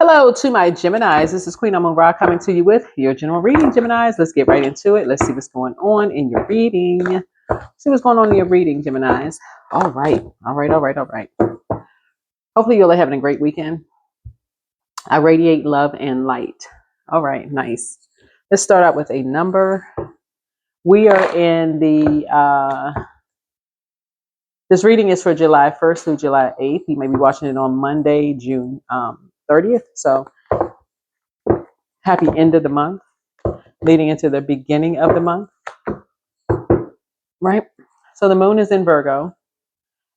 Hello to my Geminis. This is Queen Amun Ra coming to you with your general reading, Geminis. Let's get right into it. Let's see what's going on in your reading. See what's going on in your reading, Geminis. All right. Hopefully you're all having a great weekend. I radiate love and light. All right, nice. Let's start out with a number. We are in this reading is for July 1st through July 8th. You may be watching it on Monday, June 30th. So happy end of the month, leading into the beginning of the month, right? So the moon is in Virgo.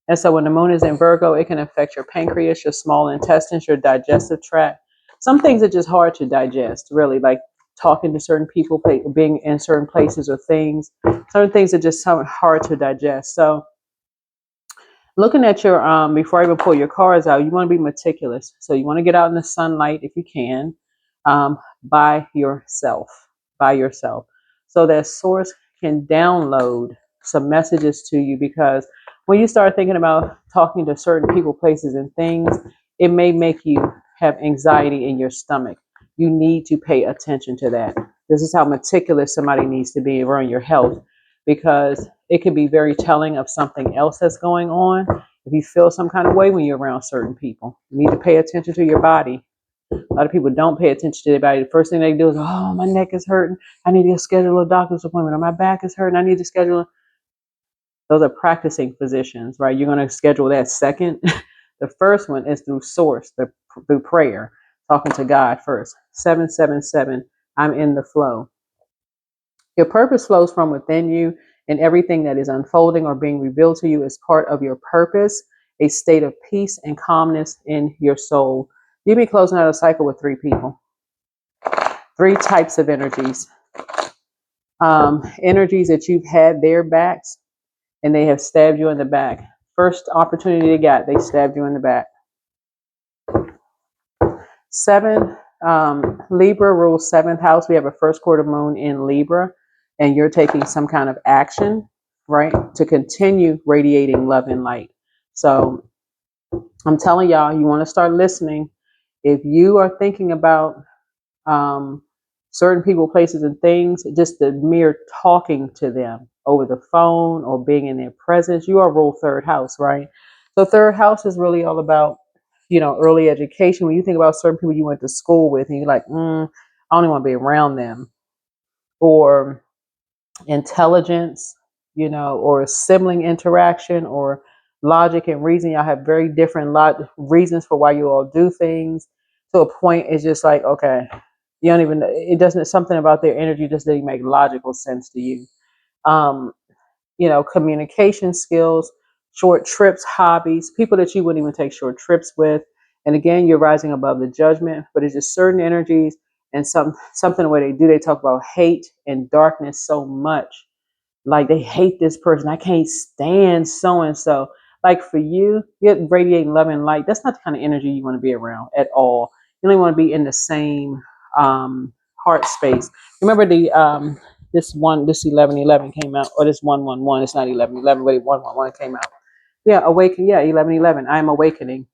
And so when the moon is in Virgo, it can affect your pancreas, your small intestines, your digestive tract. Some things are just hard to digest, really, like talking to certain people, being in certain places or things. Certain things are just so hard to digest. So looking at your, before I even pull your cards out, you want to be meticulous. So you want to get out in the sunlight if you can, by yourself, so that source can download some messages to you. Because when you start thinking about talking to certain people, places, and things, it may make you have anxiety in your stomach. You need to pay attention to that. This is how meticulous somebody needs to be around your health, because it can be very telling of something else that's going on. If you feel some kind of way when you're around certain people, you need to pay attention to your body. A lot of people don't pay attention to their body. The first thing they do is, oh, my neck is hurting. I need to schedule a doctor's appointment. Or my back is hurting. I need to schedule. Those are practicing physicians, right? You're going to schedule that second. The first one is through source, through prayer, talking to God first. 777, I'm in the flow. Your purpose flows from within you, and everything that is unfolding or being revealed to you is part of your purpose, a state of peace and calmness in your soul. You'll be closing out a cycle with 3 people, 3 types of energies. Energies that you've had their backs and they have stabbed you in the back. First opportunity they got, they stabbed you in the back. 7, Libra rules 7th house. We have a first quarter moon in Libra, and you're taking some kind of action, right, to continue radiating love and light. So I'm telling y'all, you want to start listening. If you are thinking about certain people, places, and things, just the mere talking to them over the phone or being in their presence, you are ruled 3rd house, right? So 3rd house is really all about, early education. When you think about certain people you went to school with and you're like, I don't even want to be around them, or intelligence, or sibling interaction, or logic and reason. Y'all have very different reasons for why you all do things. To a point, it's just like, okay, you don't even, it doesn't, something about their energy just doesn't make logical sense to you. Communication skills, short trips, hobbies, people that you wouldn't even take short trips with. And again, you're rising above the judgment, but it's just certain energies and something the way they do. They talk about hate and darkness so much. Like they hate this person. I can't stand so and so. Like for you, you're radiating love and light. That's not the kind of energy you want to be around at all. You only want to be in the same heart space. Remember this 1111 came out, or this 111. It's not 1111, but 111 came out. Yeah, awaken. Yeah, 1111. I am awakening.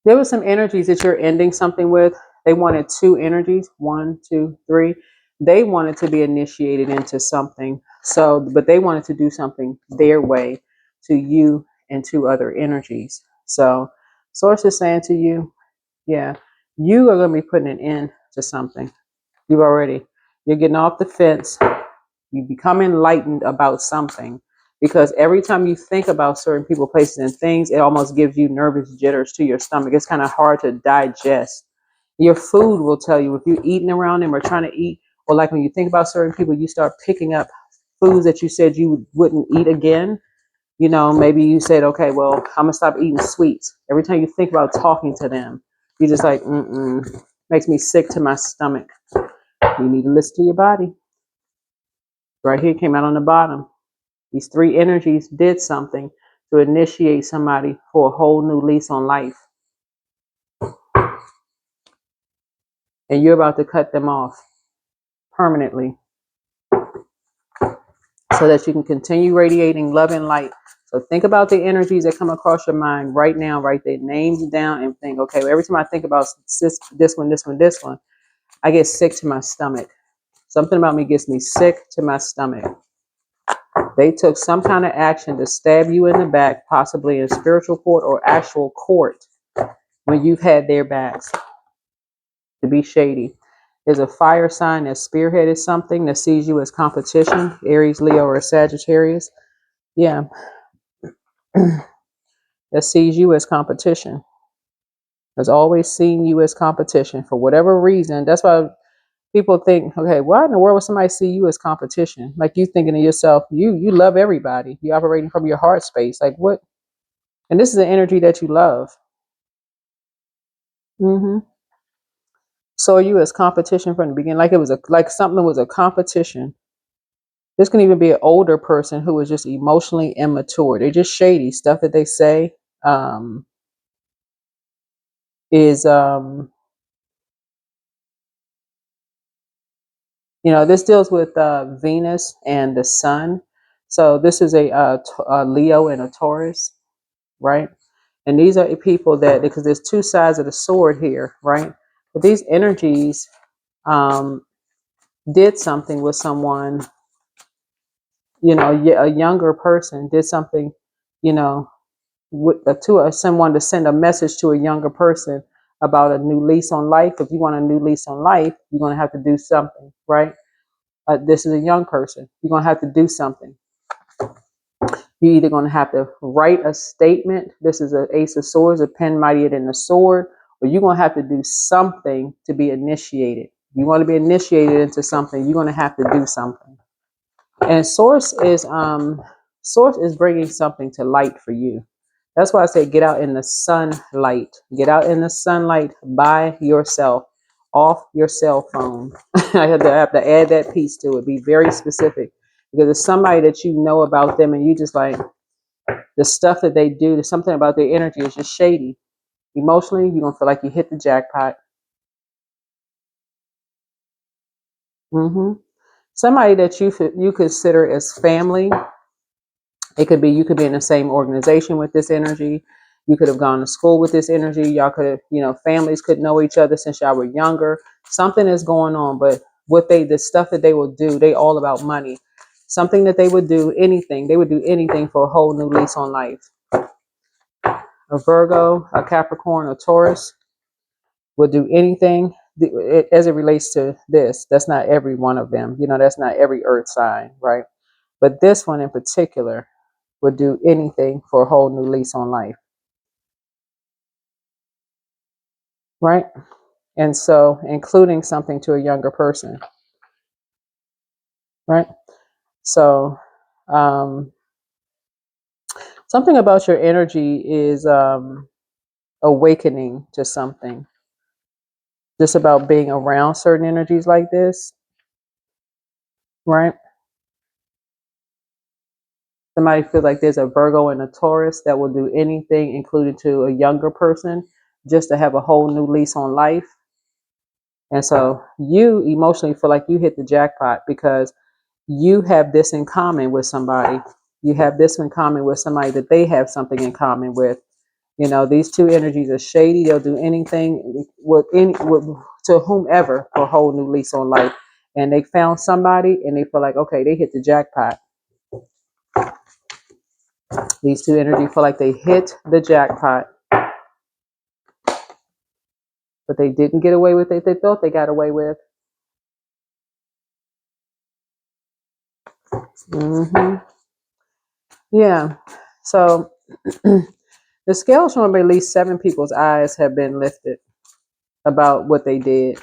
There were some energies that you're ending something with. They wanted 2 energies, 1, 2, 3. They wanted to be initiated into something. So, but they wanted to do something their way to you and to other energies. So, Source is saying to you, yeah, you are going to be putting an end to something. You're getting off the fence. You become enlightened about something, because every time you think about certain people, places, and things, it almost gives you nervous jitters to your stomach. It's kind of hard to digest. Your food will tell you if you're eating around them or trying to eat, or like when you think about certain people, you start picking up foods that you said you wouldn't eat again. Maybe you said, okay, well, I'm gonna stop eating sweets. Every time you think about talking to them, you're just like, makes me sick to my stomach. You need to listen to your body. Right here came out on the bottom. These 3 energies did something to initiate somebody for a whole new lease on life. And you're about to cut them off permanently so that you can continue radiating love and light So think about the energies that come across your mind right now. Write their names down and think, okay, well, every time I think about this one, I get sick to my stomach. Something about me gets me sick to my stomach. They took some kind of action to stab you in the back, possibly in spiritual court or actual court, when you've had their backs. To be shady. There's a fire sign that spearheaded something that sees you as competition. Aries, Leo, or Sagittarius. Yeah. That sees you as competition. Has always seen you as competition for whatever reason. That's why people think, okay, why in the world would somebody see you as competition? Like you thinking to yourself, you love everybody. You're operating from your heart space. Like what? And this is the energy that you love. Saw you as competition from the beginning, like it was like something was a competition. This can even be an older person who is just emotionally immature. They're just shady. Stuff that they say um, is this deals with Venus and the Sun. So this is a Leo and a Taurus, right? And these are people that, because there's two sides of the sword here, right? But these energies um, did something with someone, a younger person did something, you know, someone to send a message to a younger person about a new lease on life. If you want a new lease on life, you're going to have to do something, right? This is a young person. You're going to have to do something. You're either going to have to write a statement. This is an Ace of Swords, a pen mightier than the sword, or you're going to have to do something to be initiated. If you want to be initiated into something, you're going to have to do something. And source is bringing something to light for you. That's why I say get out in the sunlight. Get out in the sunlight by yourself, off your cell phone. I have to add that piece to it. Be very specific, because it's somebody that you know about them, and you just like the stuff that they do. There's something about their energy is just shady. Emotionally, you're gonna feel like you hit the jackpot. Somebody that you consider as family. It could be, you could be in the same organization with this energy. You could have gone to school with this energy. Y'all could have, families could know each other since y'all were younger. Something is going on, but the stuff that they will do, they all about money. Something that they would do anything. They would do anything for a whole new lease on life. A Virgo, a Capricorn, a Taurus would do anything as it relates to this. That's not every one of them. That's not every earth sign, right? But this one in particular would do anything for a whole new lease on life, right? And so, including something to a younger person, right? So, something about your energy is awakening to something, just about being around certain energies like this, right? Somebody feels like there's a Virgo and a Taurus that will do anything, including to a younger person, just to have a whole new lease on life. And so you emotionally feel like you hit the jackpot because you have this in common with somebody. You have this in common with somebody that they have something in common with. These two energies are shady. They'll do anything to whomever for a whole new lease on life. And they found somebody and they feel like, okay, they hit the jackpot. These two energies feel like they hit the jackpot. But they didn't get away with it. They thought they got away with. Yeah. So the scales from at least 7 people's eyes have been lifted about what they did.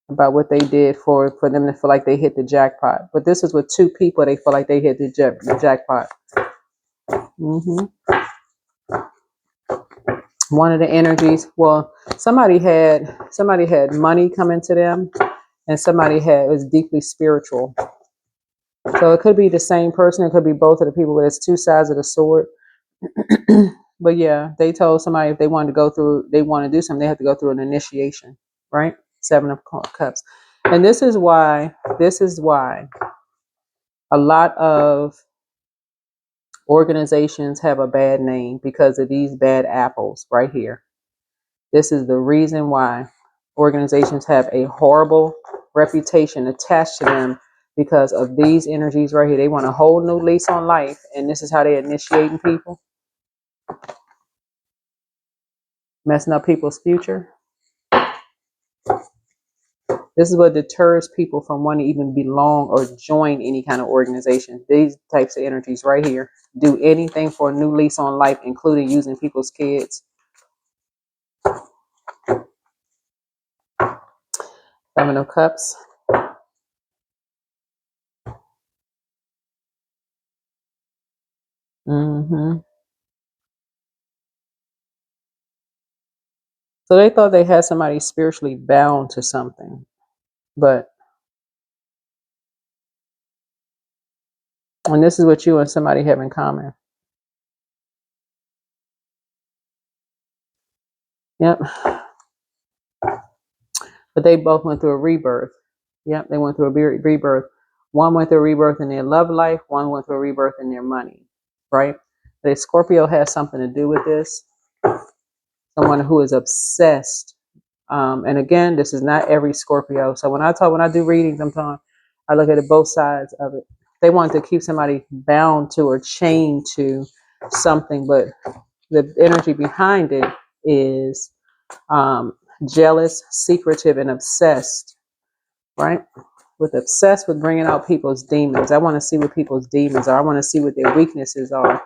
About what they did for them to feel like they hit the jackpot. But this is with 2 people, they feel like they hit the jackpot. One of the energies, well, somebody had money coming to them, and somebody was deeply spiritual. So it could be the same person, it could be both of the people, but it's 2 sides of the sword. But yeah, they told somebody if they wanted to they want to do something, they have to go through an initiation, right? 7 of Cups. And this is why a lot of Organizations have a bad name because of these bad apples right here. This is the reason why organizations have a horrible reputation attached to them, because of these energies right here. They want a whole new lease on life, and this is how they're initiating people, messing up people's future. This is what deters people from wanting to even belong or join any kind of organization. These types of energies right here do anything for a new lease on life, including using people's kids. Seven of Cups. So they thought they had somebody spiritually bound to something, but, and this is what you and somebody have in common. Yep. But they both went through a rebirth. Yep, they went through a rebirth. One went through a rebirth in their love life. One went through a rebirth in their money, right? The Scorpio has something to do with this. Someone who is obsessed. And again, this is not every Scorpio. So when I do readings, sometimes I look at it both sides of it. They want to keep somebody bound to or chained to something, but the energy behind it is jealous, secretive, and obsessed, right? With obsessed with bringing out people's demons. I want to see what people's demons are. I want to see what their weaknesses are.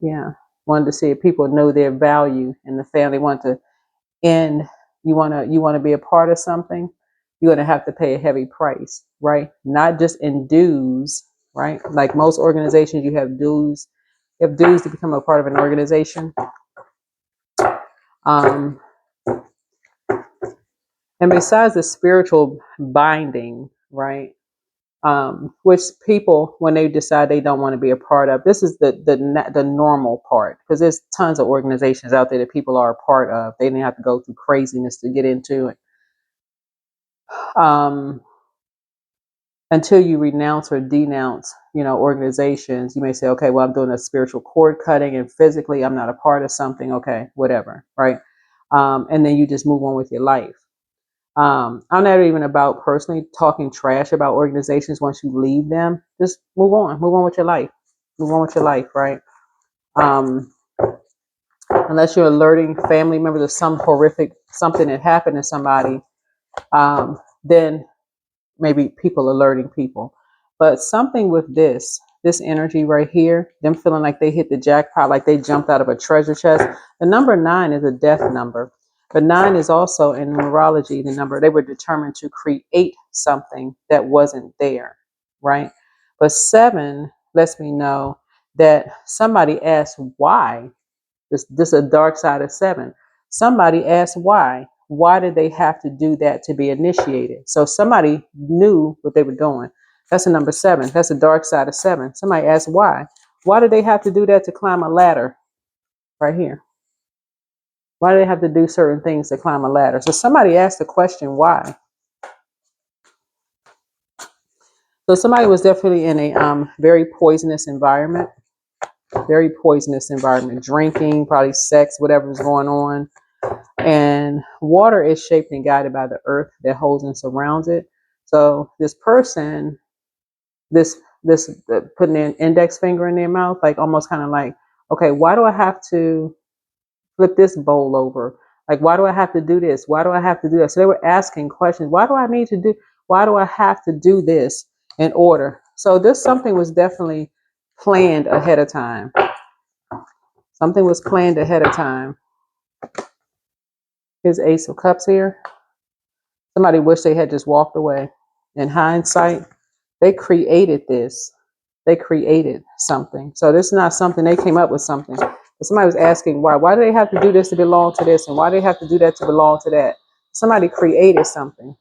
Yeah. Wanted to see if people know their value in the family. Want to end. You want to be a part of something. You're going to have to pay a heavy price, right? Not just in dues, right? Like most organizations, you have dues. You have dues to become a part of an organization. And besides the spiritual binding, right? Which people, when they decide they don't want to be a part of, this is the normal part, because there's tons of organizations out there that people are a part of. They didn't have to go through craziness to get into it. Until you renounce or denounce, organizations, you may say, okay, well, I'm doing a spiritual cord cutting, and physically I'm not a part of something. Okay, whatever, right? And then you just move on with your life. I'm not even about personally talking trash about organizations. Once you leave them, just move on with your life, right? Unless you're alerting family members of some horrific something that happened to somebody, then maybe people alerting people. But something with this energy right here, them feeling like they hit the jackpot, like they jumped out of a treasure chest. The number 9 is a death number. But 9 is also in numerology the number. They were determined to create something that wasn't there, right? But 7 lets me know that somebody asked why. This is a dark side of 7. Somebody asked why. Why did they have to do that to be initiated? So somebody knew what they were doing. That's a number 7. That's the dark side of 7. Somebody asked why. Why did they have to do that to climb a ladder? Right here. Why do they have to do certain things to climb a ladder? So somebody asked the question, why? So somebody was definitely in a very poisonous environment. Very poisonous environment. Drinking, probably sex, whatever was going on. And water is shaped and guided by the earth that holds and surrounds it. So this person, this putting an index finger in their mouth, like almost kind of like, okay, why do I have to flip this bowl over? Like, why do I have to do this? Why do I have to do that? So they were asking questions. Why do I have to do this in order? So this something was definitely planned ahead of time. Something was planned ahead of time. Here's Ace of Cups here. Somebody wished they had just walked away. In hindsight, they created this. They created something. So this is not something they came up with something. But somebody was asking why. Why do they have to do this to belong to this? And why do they have to do that to belong to that? Somebody created something.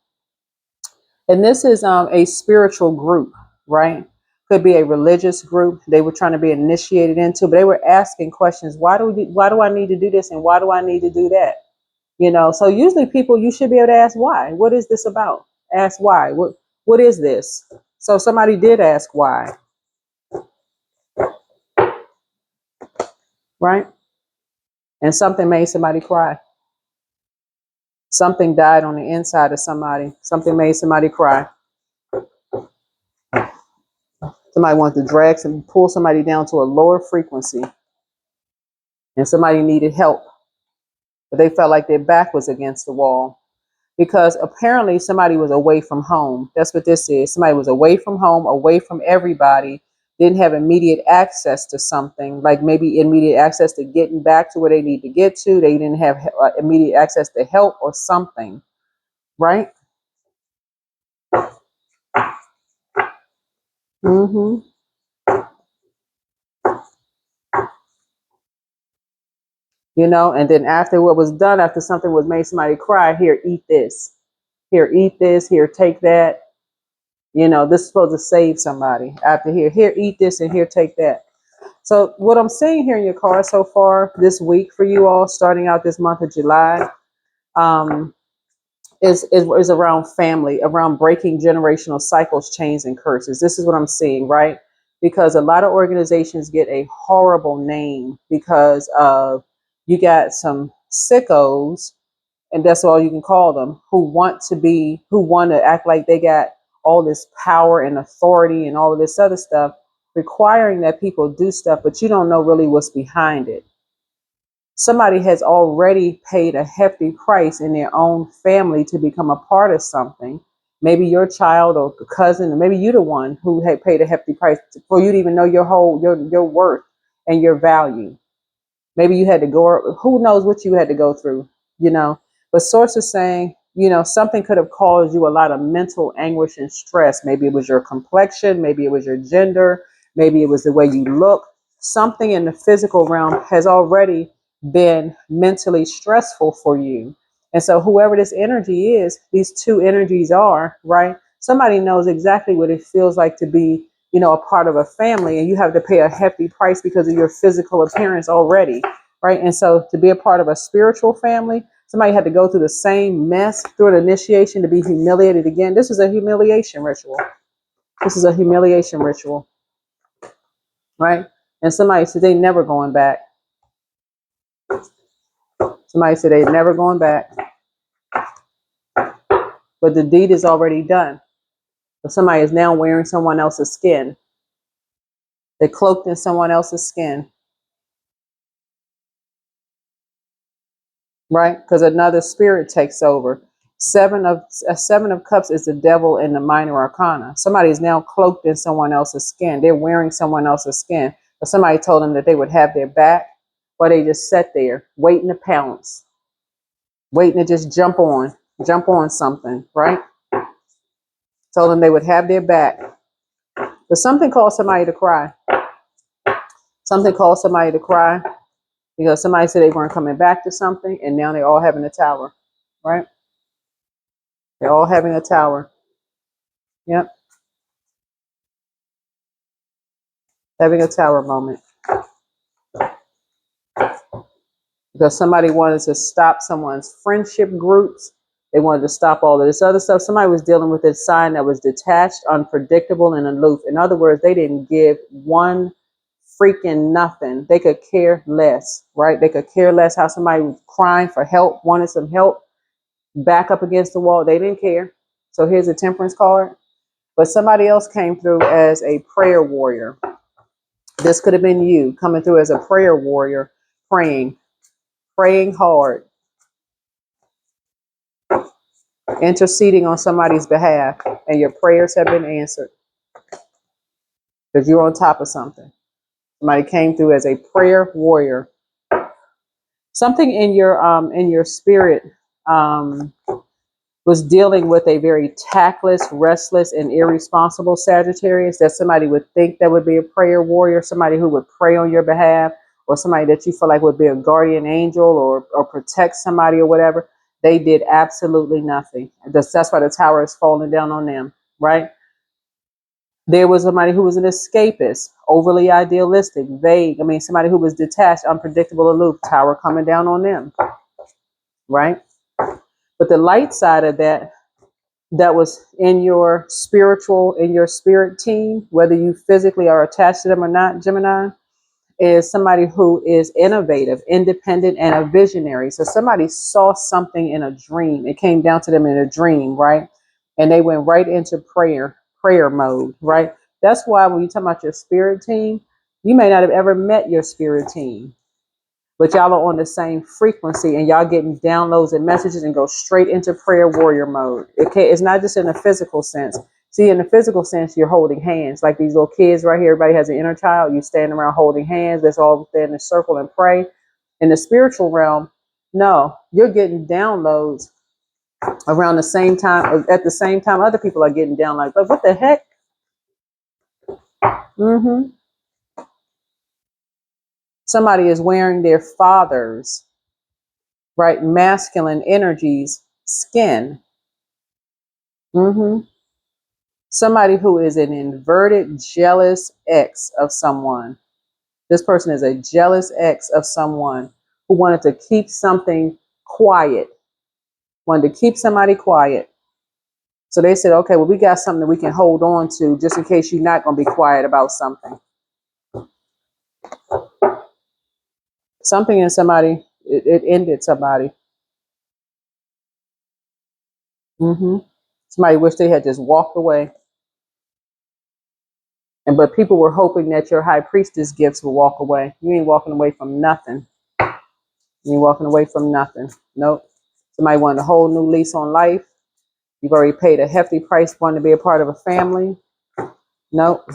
And this is a spiritual group, right? Could be a religious group they were trying to be initiated into, but they were asking questions. Why do I need to do this? And why do I need to do that? So usually people, you should be able to ask why. What is this about? Ask why. What is this? So somebody did ask why, right? And something made somebody cry. Something died on the inside of somebody. Something made somebody cry. Somebody wanted to drag and pull somebody down to a lower frequency. And somebody needed help. But they felt like their back was against the wall. Because apparently somebody was away from home. That's what this is. Somebody was away from home, away from everybody, didn't have immediate access to something, like maybe immediate access to getting back to where they need to get to. They didn't have immediate access to help or something, right? Mm-hmm. You know, and then after what was done, after something was made somebody cry, here, eat this. Here, eat this. Here, take that. You know, this is supposed to save somebody. After here, eat this, and here, take that. So what I'm seeing here in your card so far this week for you all, starting out this month of July, um, is around family, around breaking generational cycles, chains, and curses. This is what I'm seeing, right? Because a lot of organizations get a horrible name because of you got some sickos, and that's all you can call them, who want to act like they got all this power and authority and all of this other stuff, requiring that people do stuff, but you don't know really what's behind it. Somebody has already paid a hefty price in their own family to become a part of something. Maybe your child or cousin, or maybe you're the one who had paid a hefty price for you to even know your worth and your value. Maybe you had to go, who knows what you had to go through, you know. But source is saying, you know, something could have caused you a lot of mental anguish and stress. Maybe it was your complexion, maybe it was your gender, maybe it was the way you look. Something in the physical realm has already been mentally stressful for you. And so whoever this energy is, these two energies are, right? Somebody knows exactly what it feels like to be, you know, a part of a family, and you have to pay a hefty price because of your physical appearance already, right? And so to be a part of a spiritual family, somebody had to go through the same mess through an initiation to be humiliated again. This is a humiliation ritual. This is a humiliation ritual, right? And somebody said they never going back. Somebody said they never going back, but the deed is already done. So somebody is now wearing someone else's skin. They cloaked in someone else's skin, right? Because another spirit takes over. Seven of cups is the devil in the minor arcana. Somebody is now cloaked in someone else's skin. They're wearing someone else's skin. But somebody told them that they would have their back, but they just sat there waiting to pounce, waiting to just jump on something, right? Told them they would have their back. But something caused somebody to cry. Something caused somebody to cry because somebody said they weren't coming back to something, and now they're all having a tower, right? They're all having a tower. Yep, having a tower moment because somebody wanted to stop someone's friendship groups. They wanted to stop all of this other stuff. Somebody was dealing with a sign that was detached, unpredictable, and aloof. In other words, they didn't give one freaking nothing. They could care less, right? They could care less how somebody was crying for help, wanted some help, back up against the wall. They didn't care. So here's a temperance card. But somebody else came through as a prayer warrior. This could have been you coming through as a prayer warrior, praying hard, interceding on somebody's behalf, and your prayers have been answered because you're on top of something. Somebody came through as a prayer warrior. Something in your spirit was dealing with a very tactless, restless, and irresponsible Sagittarius that somebody would think that would be a prayer warrior, somebody who would pray on your behalf, or somebody that you feel like would be a guardian angel or protect somebody or whatever. They did absolutely nothing. That's why the tower is falling down on them, right? There was somebody who was an escapist, overly idealistic, vague. I mean, somebody who was detached, unpredictable, aloof, tower coming down on them, right? But the light side of that that was in your spirit team, whether you physically are attached to them or not, Gemini, is somebody who is innovative, independent, and a visionary. So somebody saw something in a dream. It came down to them in a dream, right? And they went right into prayer mode, right? That's why when you talk about your spirit team, you may not have ever met your spirit team, but y'all are on the same frequency and y'all getting downloads and messages and go straight into prayer warrior mode. It's not just in a physical sense. See, in the physical sense, you're holding hands like these little kids right here. Everybody has an inner child. You stand around holding hands. Let's all stand in a circle and pray. In the spiritual realm, no, you're getting downloads around the same time. At the same time, other people are getting downloads. Like, what the heck? Mm-hmm. Somebody is wearing their father's, right, masculine energies skin. Mm-hmm. Somebody who is an inverted, jealous ex of someone. This person is a jealous ex of someone who wanted to keep something quiet, wanted to keep somebody quiet. So they said, okay, well, we got something that we can hold on to just in case you're not going to be quiet about something. Something in somebody, it ended somebody. Mm-hmm. Somebody wished they had just walked away. But people were hoping that your high priestess gifts will walk away. You ain't walking away from nothing. You ain't walking away from nothing. Nope. Somebody wanted a whole new lease on life. You've already paid a hefty price wanting to be a part of a family. Nope.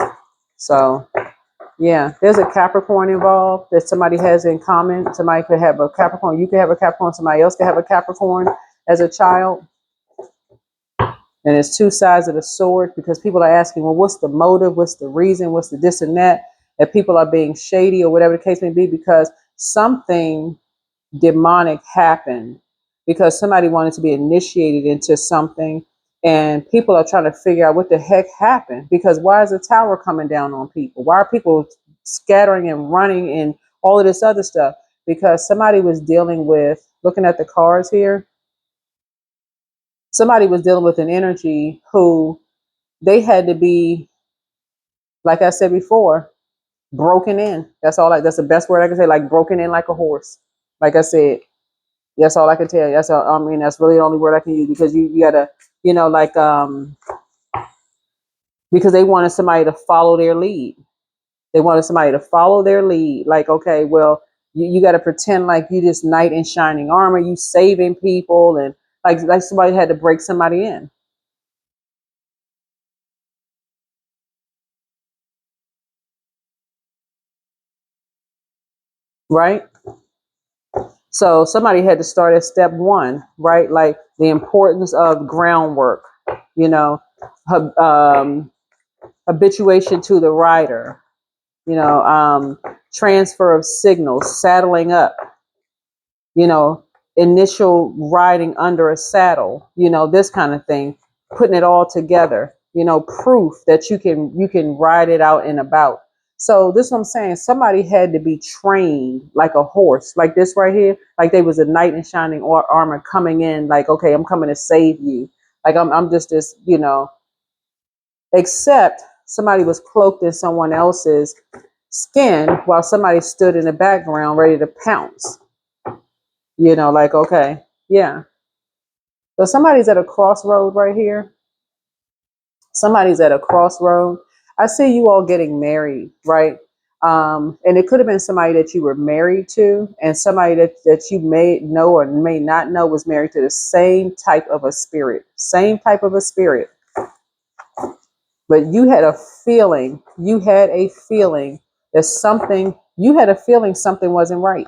So yeah, there's a Capricorn involved that somebody has in common. Somebody could have a Capricorn. You could have a Capricorn. Somebody else could have a Capricorn as a child. And it's two sides of the sword because people are asking, well, what's the motive? What's the reason? What's the this and that? That people are being shady or whatever the case may be because something demonic happened because somebody wanted to be initiated into something and people are trying to figure out what the heck happened because why is a tower coming down on people? Why are people scattering and running and all of this other stuff? Because somebody was dealing with, looking at the cards here, somebody was dealing with an energy who they had to be, like I said before, broken in. That's the best word I can say, like broken in like a horse. Like I said, that's all I can tell you. That's really the only word I can use because you gotta, like because they wanted somebody to follow their lead. They wanted somebody to follow their lead. Like, okay, well, you gotta pretend like you this knight in shining armor, you saving people and like somebody had to break somebody in. Right? So somebody had to start at step one, right? Like the importance of groundwork, you know, habituation to the rider, transfer of signals, saddling up, you know, initial riding under a saddle, this kind of thing, putting it all together, proof that you can ride it out and about. So this is what I'm saying. Somebody had to be trained like a horse, like this right here, like they was a knight in shining armor coming in, like, okay, I'm coming to save you. Like I'm just this, except somebody was cloaked in someone else's skin while somebody stood in the background ready to pounce. Like, okay, yeah. So somebody's at a crossroad right here. Somebody's at a crossroad. I see you all getting married, right? And it could have been somebody that you were married to, and somebody that you may know or may not know was married to the same type of a spirit, same type of a spirit. But you had a feeling something wasn't right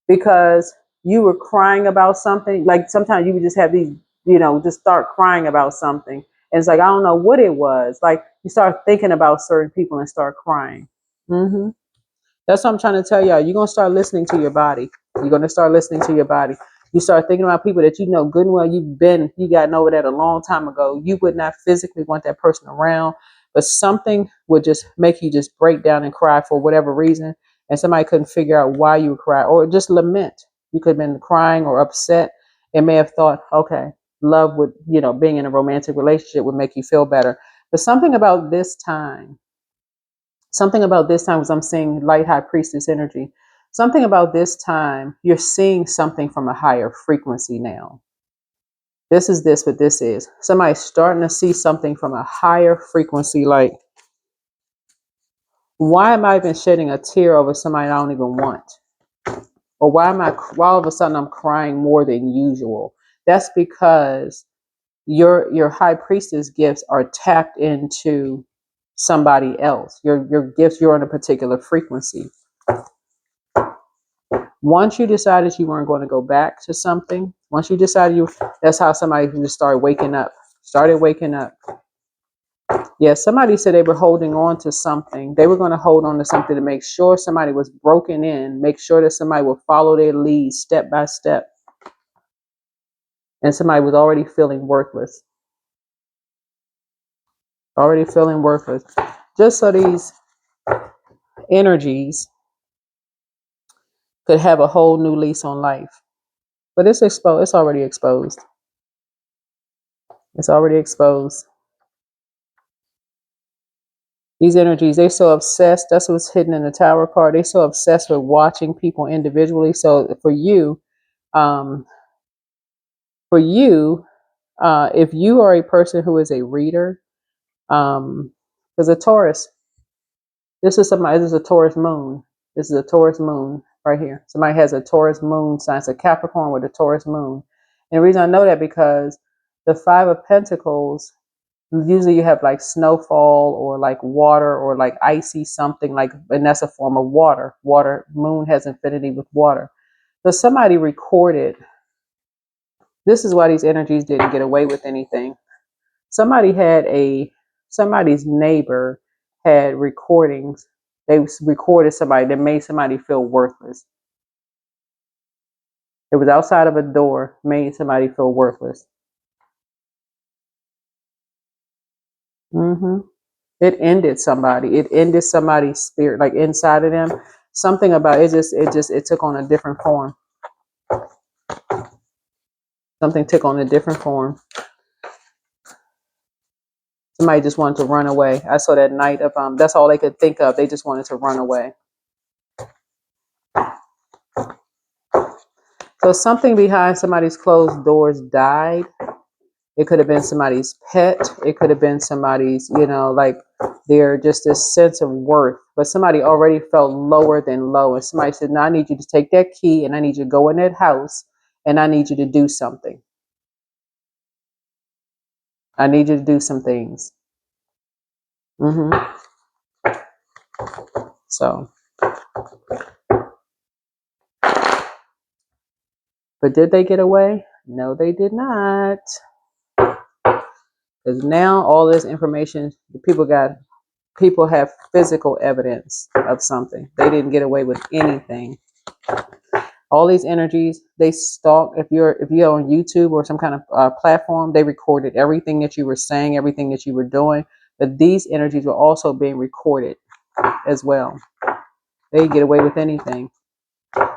because you were crying about something. Like sometimes you would just have these, just start crying about something. And it's like, I don't know what it was. Like you start thinking about certain people and start crying. Hmm. That's what I'm trying to tell y'all. You're going to start listening to your body. You're going to start listening to your body. You start thinking about people that you know good and well. You gotten over that a long time ago. You would not physically want that person around, but something would just make you just break down and cry for whatever reason. And somebody couldn't figure out why you would cry or just lament. You could have been crying or upset and may have thought, okay. love would, being in a romantic relationship would make you feel better. But something about this time was I'm seeing light high priestess energy. Something about this time, you're seeing something from a higher frequency now. This is this, what this is. Somebody's starting to see something from a higher frequency. Like, why am I even shedding a tear over somebody I don't even want? Or why all of a sudden I'm crying more than usual? That's because your high priestess gifts are tapped into somebody else. Your gifts, you're on a particular frequency. Once you decided you weren't going to go back to something, once you decided that's how somebody just started waking up. Yeah, somebody said they were holding on to something. They were going to hold on to something to make sure somebody was broken in, make sure that somebody would follow their lead step by step. And somebody was already feeling worthless. Just so these energies could have a whole new lease on life. But it's exposed. It's already exposed. These energies, they're so obsessed. That's what's hidden in the Tower card. They're so obsessed with watching people individually. So for you, um, if you are a person who is a reader, because a Taurus, this is a Taurus moon. This is a Taurus moon right here. Somebody has a Taurus moon sign. It's a Capricorn with a Taurus moon. And the reason I know that because the Five of Pentacles, usually you have like snowfall or like water or like icy something, like, and that's a form of water. Moon has infinity with water. So somebody recorded. This is why these energies didn't get away with anything. Somebody's neighbor had recordings. They recorded somebody that made somebody feel worthless. It was outside of a door, made somebody feel worthless. It ended somebody. It ended somebody's spirit, like inside of them. Something about it it took on a different form. Something took on a different form. Somebody just wanted to run away. I saw that night of that's all they could think of. They just wanted to run away. So something behind somebody's closed doors died. It could have been somebody's pet. It could have been somebody's, like they're just this sense of worth. But somebody already felt lower than low. And somebody said, no, I need you to take that key and I need you to go in that house and I need you to do something. I need you to do some things. So, but did they get away? No, they did not. Because now all this information, people have physical evidence of something. They didn't get away with anything. All these energies, they stalk. If you're on YouTube or some kind of platform, they recorded everything that you were saying, everything that you were doing. But these energies were also being recorded as well. They didn't get away with anything.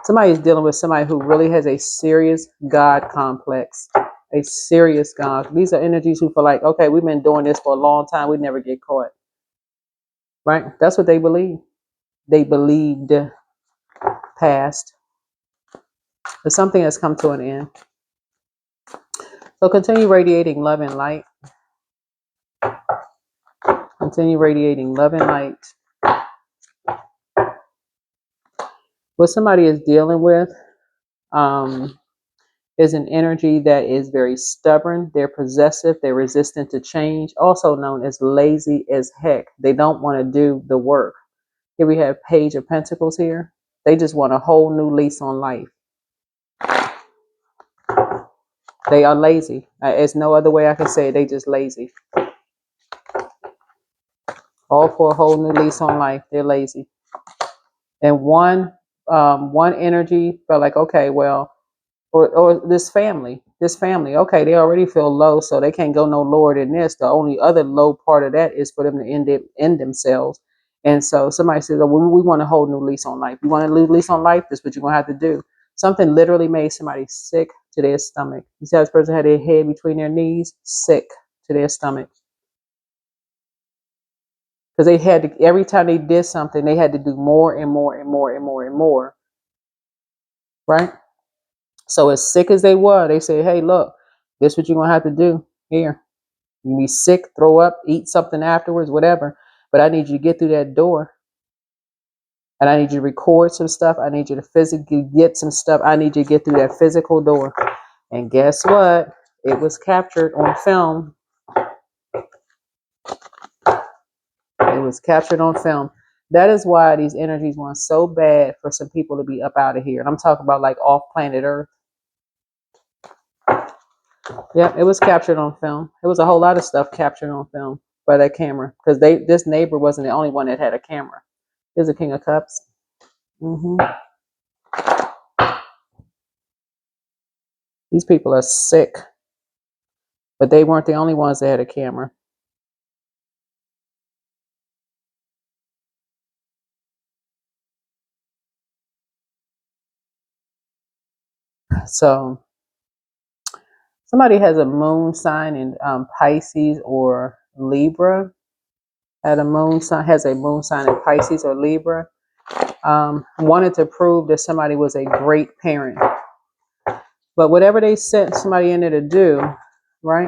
Somebody is dealing with somebody who really has a serious God complex. A serious God. These are energies who feel like, okay, we've been doing this for a long time. We never get caught. Right? That's what they believe. They believed past. But something has come to an end. So continue radiating love and light. Continue radiating love and light. What somebody is dealing with is an energy that is very stubborn. They're possessive. They're resistant to change. Also known as lazy as heck. They don't want to do the work. Here we have Page of Pentacles here. They just want a whole new lease on life. They are lazy. There's no other way I can say it. They just lazy. All for a whole new lease on life. They're lazy. And one energy felt like, okay, well, or this family, okay, they already feel low, so they can't go no lower than this. The only other low part of that is for them to end themselves. And so somebody says, oh, we want a whole new lease on life. You want a new lease on life? This is what you're going to have to do. Something literally made somebody sick to their stomach. You see how this person had their head between their knees, sick to their stomach. Because they had to, every time they did something, they had to do more and more and more and more and more. Right? So as sick as they were, they said, hey, look, this is what you're going to have to do here. You be sick, throw up, eat something afterwards, whatever. But I need you to get through that door. And I need you to record some stuff. I need you to physically get some stuff. I need you to get through that physical door. And guess what? It was captured on film. It was captured on film. That is why these energies want so bad for some people to be up out of here. And I'm talking about like off planet Earth. Yep, it was captured on film. It was a whole lot of stuff captured on film by that camera. Because this neighbor wasn't the only one that had a camera. There's a King of Cups. These people are sick. But they weren't the only ones that had a camera. So somebody has a moon sign in Pisces or Libra. Has a moon sign in Pisces or Libra. Wanted to prove that somebody was a great parent. But whatever they sent somebody in there to do, right?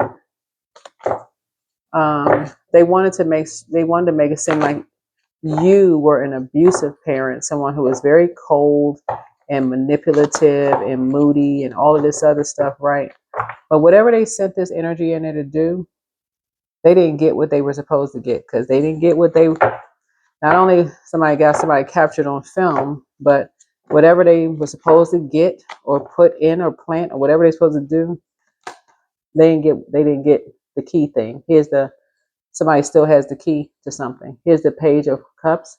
They wanted to make it seem like you were an abusive parent, someone who was very cold and manipulative and moody and all of this other stuff, right? But whatever they sent this energy in there to do, they didn't get what they were supposed to get, because they didn't get what they, not only somebody got somebody captured on film, but whatever they were supposed to get or put in or plant or whatever they're supposed to do, they didn't get the key thing. Somebody still has the key to something. Here's the Page of Cups.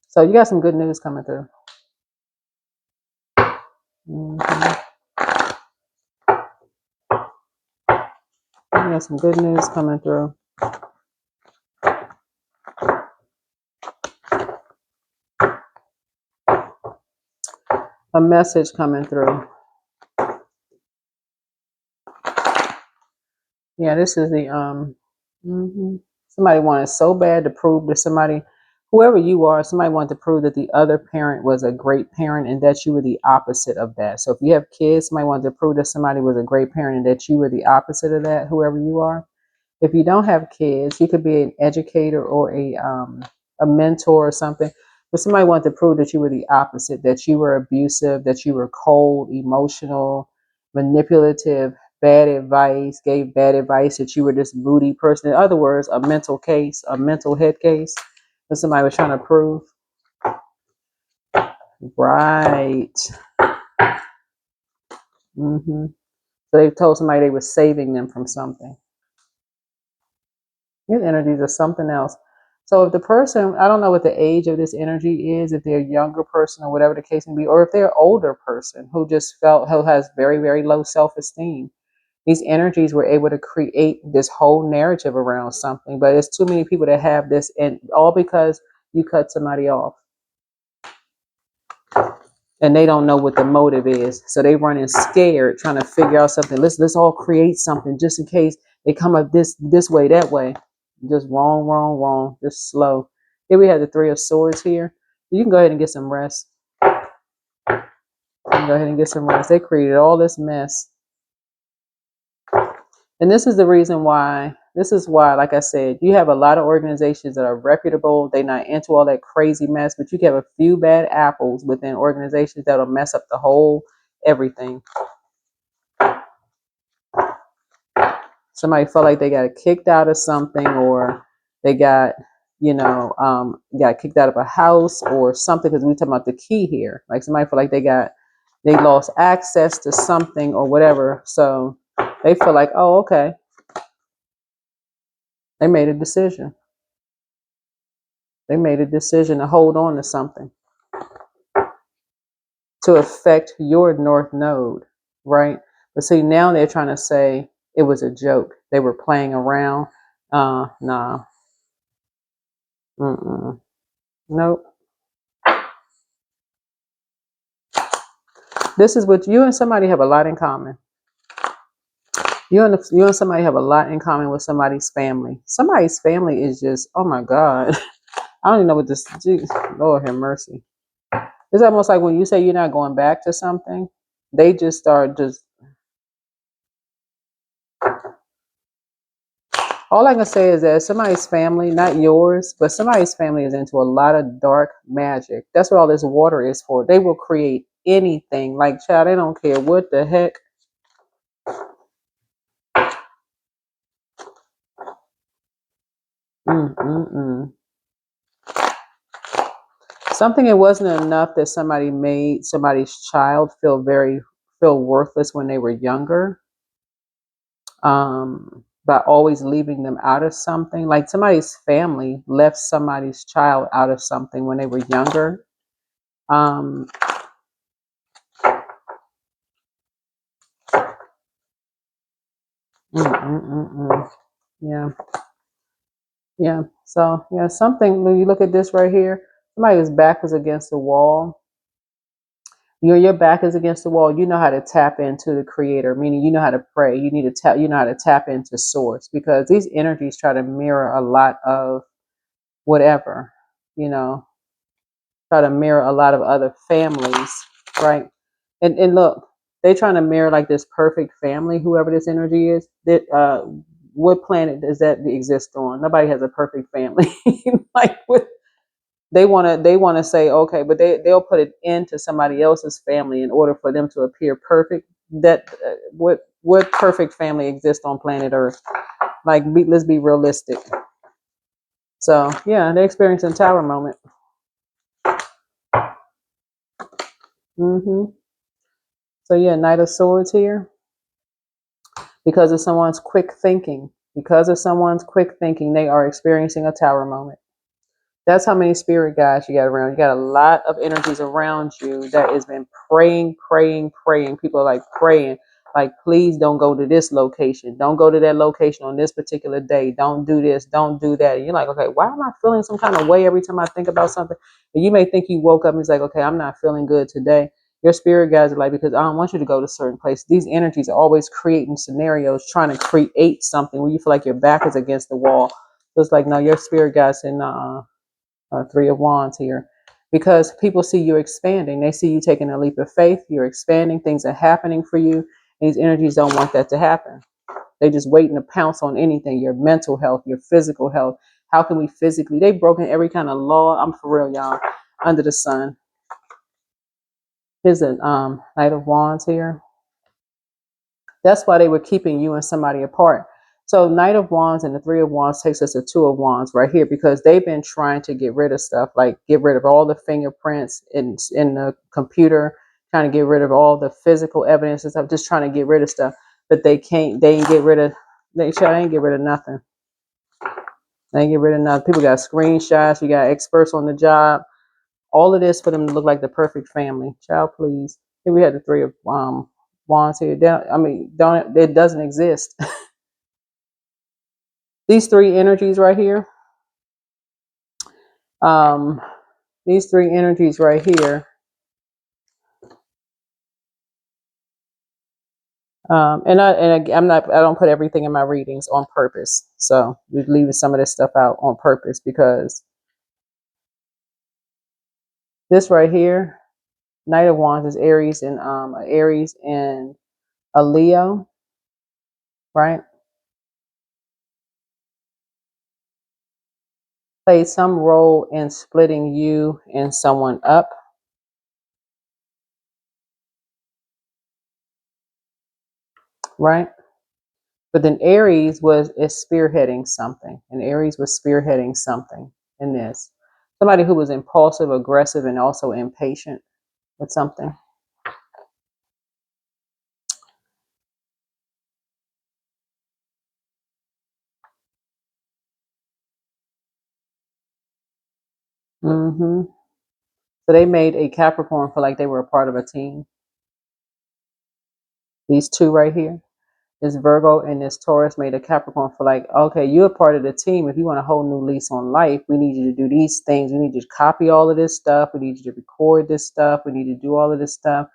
So you got some good news coming through. You got some good news coming through. A message coming through. Yeah, this is the somebody wanted so bad to prove to somebody, whoever you are, somebody wanted to prove that the other parent was a great parent and that you were the opposite of that. So if you have kids, somebody wanted to prove that somebody was a great parent and that you were the opposite of that, whoever you are. If you don't have kids, you could be an educator or a mentor or something. But somebody wanted to prove that you were the opposite, that you were abusive, that you were cold, emotional, manipulative, gave bad advice, that you were this moody person. In other words, a mental case, a mental head case that somebody was trying to prove. Right. So they told somebody they were saving them from something. These energies are something else. So if the person, I don't know what the age of this energy is, if they're a younger person or whatever the case may be, or if they're an older person who has very, very low self-esteem. These energies were able to create this whole narrative around something, but it's too many people that have this, and all because you cut somebody off. And they don't know what the motive is. So they running scared, trying to figure out something. Let's all create something just in case they come up this way, that way. Just wrong. Just slow. Here we have the Three of Swords here. You can go ahead and get some rest. They created all this mess. And this is why, like I said, you have a lot of organizations that are reputable. They're not into all that crazy mess, but you can have a few bad apples within organizations that'll mess up the whole everything. Somebody felt like they got kicked out of something, or they got, got kicked out of a house or something, because we're talking about the key here. Like somebody felt like they lost access to something or whatever. So they feel like, oh, okay. They made a decision. They made a decision to hold on to something to affect your North Node, right? But see, now they're trying to say it was a joke. They were playing around. Nah. Nope. This is what you and somebody have a lot in common. You and somebody have a lot in common with somebody's family. Somebody's family is just, oh my God. I don't even know what this, geez, Lord have mercy. It's almost like when you say you're not going back to something, they just start just, all I can say is that somebody's family, not yours, but somebody's family is into a lot of dark magic. That's what all this water is for. They will create anything. Like, child, they don't care what the heck. Mm-mm-mm. Something it wasn't enough that somebody made somebody's child feel worthless when they were younger. By always leaving them out of something. Like somebody's family left somebody's child out of something when they were younger. Um, mm, mm, mm, mm. Yeah, yeah. So yeah, something when you look at this right here, somebody's back was against the wall. Your back is against the wall. You know how to tap into the creator, meaning you know how to pray. You know how to tap into source because these energies try to mirror a lot of whatever, you know, try to mirror a lot of other families, right? And look, they trying to mirror like this perfect family, whoever this energy is. That what planet does that exist on? Nobody has a perfect family. Like what they wanna say, okay, but they'll put it into somebody else's family in order for them to appear perfect. That what perfect family exists on planet Earth? Like let's be realistic. So yeah, they're experiencing tower moment. hmm So yeah, Knight of Swords here because of someone's quick thinking. Because of someone's quick thinking, they are experiencing a tower moment. That's how many spirit guides you got around. You got a lot of energies around you that has been praying, praying, praying. People are like praying, like, please don't go to this location. Don't go to that location on this particular day. Don't do this. Don't do that. And you're like, okay, why am I feeling some kind of way every time I think about something? And you may think you woke up and it's like, okay, I'm not feeling good today. Your spirit guides are like, because I don't want you to go to certain places. These energies are always creating scenarios, trying to create something where you feel like your back is against the wall. So it's like, no, your spirit guides saying, Three of Wands here, because people see you expanding. They see you taking a leap of faith. You're expanding. Things are happening for you. And these energies don't want that to happen. They just waiting to pounce on anything. Your mental health, your physical health. How can we physically? They've broken every kind of law. I'm for real, y'all. Under the sun. Here's a Knight of Wands here. That's why they were keeping you and somebody apart. So Knight of Wands and the Three of Wands takes us to Two of Wands right here because they've been trying to get rid of stuff, like get rid of all the fingerprints in the computer, trying to get rid of all the physical evidence and stuff, just trying to get rid of stuff. But they can't. They ain't get rid of. They ain't get rid of nothing. They ain't get rid of nothing. People got screenshots. You got experts on the job. All of this for them to look like the perfect family. Child, please. Here we had the Three of Wands here. I mean, don't it doesn't exist. These three energies right here, um, these three energies right here, I don't put everything in my readings on purpose. So we're leaving some of this stuff out on purpose because this right here, Knight of Wands is Aries and a Leo, right? Played some role in splitting you and someone up, right? But then Aries is spearheading something, and Aries was spearheading something in this. Somebody who was impulsive, aggressive, and also impatient with something. So they made a Capricorn feel like they were a part of a team. These two right here, this Virgo and this Taurus, made a Capricorn feel like, okay, you're a part of the team. If you want a whole new lease on life, we need you to do these things. We need you to copy all of this stuff. We need you to record this stuff. We need to do all of this stuff.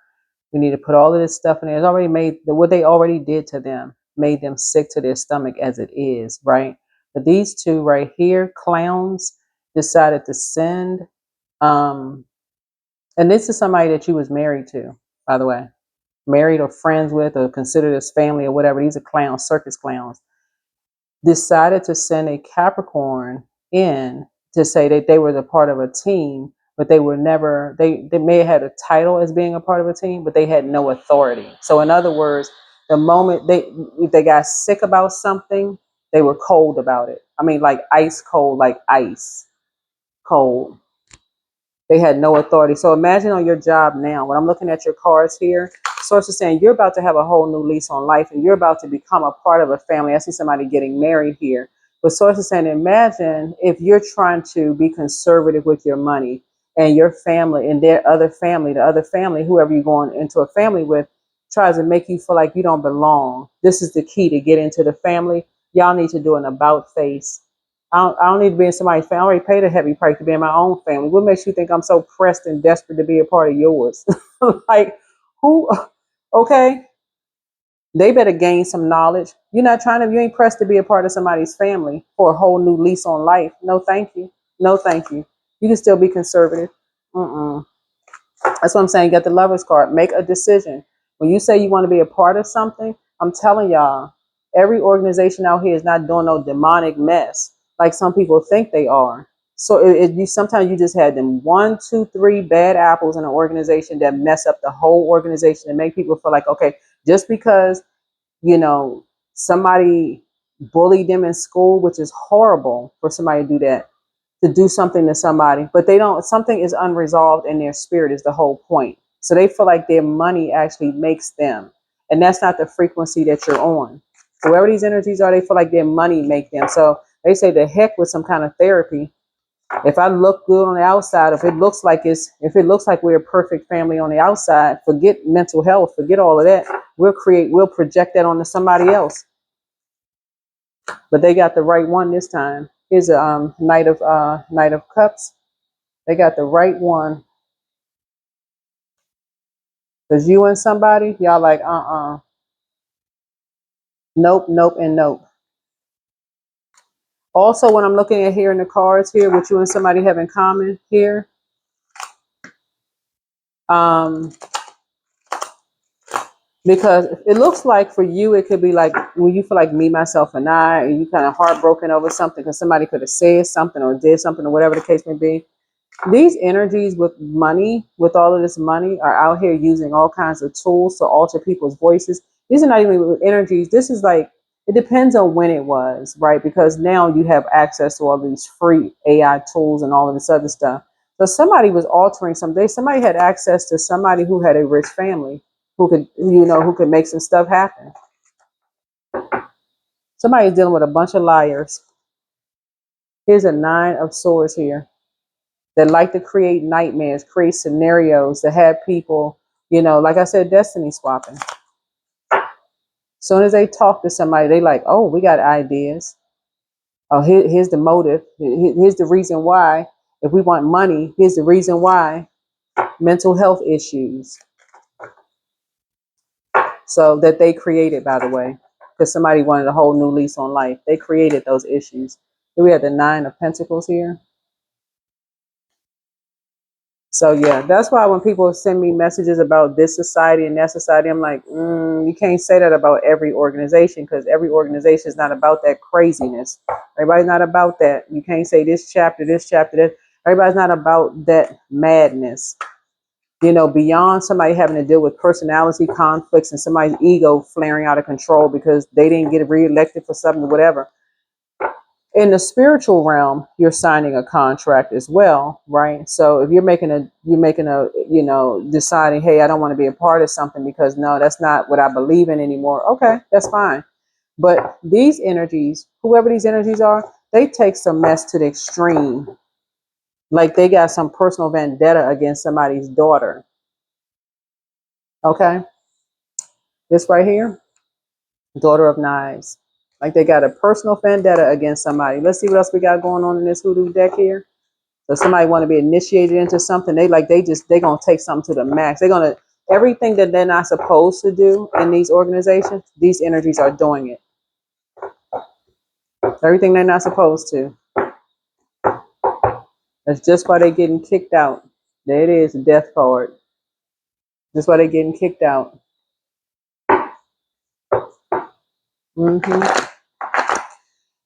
We need to put all of this stuff in there. It's already made what they already did to them, made them sick to their stomach as it is, right? But these two right here, clowns, decided to send, um, and this is somebody that you was married to, by the way, married or friends with or considered as family or whatever. These are clowns, circus clowns, decided to send a Capricorn in to say that they were the part of a team, but they were never, they may have had a title as being a part of a team, but they had no authority. So in other words, the moment if they got sick about something, they were cold about it. I mean, like ice cold, like ice cold. They had no authority. So imagine on your job now, when I'm looking at your cards here, Source is saying you're about to have a whole new lease on life and you're about to become a part of a family. I see somebody getting married here. But Source is saying, imagine if you're trying to be conservative with your money and your family and their other family, the other family, whoever you're going into a family with, tries to make you feel like you don't belong. This is the key to get into the family. Y'all need to do an about face. I don't need to be in somebody's family. I already paid a heavy price to be in my own family. What makes you think I'm so pressed and desperate to be a part of yours? Like, who? Okay, they better gain some knowledge. You ain't pressed to be a part of somebody's family for a whole new lease on life. No, thank you. No, thank you. You can still be conservative. Mm-mm. That's what I'm saying. Get the lover's card. Make a decision. When you say you want to be a part of something, I'm telling y'all, every organization out here is not doing no demonic mess like some people think they are. So you sometimes you just had them 1, 2, 3 bad apples in an organization that mess up the whole organization and make people feel like, okay, just because you know somebody bullied them in school, which is horrible for somebody to do that, to do something to somebody, but they don't, something is unresolved in their spirit is the whole point. So they feel like their money actually makes them. And that's not the frequency that you're on. Whoever these energies are, they feel like their money make them. So they say the heck with some kind of therapy. If I look good on the outside, if it looks like we're a perfect family on the outside, forget mental health, forget all of that. We'll project that onto somebody else. But they got the right one this time. Here's a Knight of Cups. They got the right one. Cause you and somebody, y'all like nope, nope, and nope. Also, when I'm looking at here in the cards here, what you and somebody have in common here, um, because it looks like for you, it could be like when you feel like me, myself, and I, and you kind of heartbroken over something because somebody could have said something or did something or whatever the case may be. These energies with money, with all of this money, are out here using all kinds of tools to alter people's voices. These are not even energies. This is like, it depends on when it was, right? Because now you have access to all these free AI tools and all of this other stuff. So somebody was altering something. Somebody had access to somebody who had a rich family who could make some stuff happen. Somebody's dealing with a bunch of liars. Here's a 9 of Swords here that like to create nightmares, create scenarios that have people, like I said, destiny swapping. Soon as they talk to somebody, they like, oh, we got ideas. Oh, here's the motive. Here's the reason why. If we want money, here's the reason why. Mental health issues. So that they created, by the way, because somebody wanted a whole new lease on life. They created those issues. Here we have the 9 of Pentacles here. So yeah, that's why when people send me messages about this society and that society, I'm like, you can't say that about every organization because every organization is not about that craziness. Everybody's not about that. You can't say this chapter, that. Everybody's not about that madness. Beyond somebody having to deal with personality conflicts and somebody's ego flaring out of control because they didn't get reelected for something or whatever. In the spiritual realm, you're signing a contract as well, right? So if you're making deciding, hey, I don't want to be a part of something because no, that's not what I believe in anymore. Okay, that's fine. But these energies, whoever these energies are, they take some mess to the extreme. Like they got some personal vendetta against somebody's daughter. Okay, this right here, Daughter of Knives. Like they got a personal vendetta against somebody. Let's see what else we got going on in this hoodoo deck here. So somebody want to be initiated into something, they gonna take something to the max. Everything that they're not supposed to do in these organizations, these energies are doing it. Everything they're not supposed to. That's just why they're getting kicked out. There it is, the death card. That's why they're getting kicked out. hmm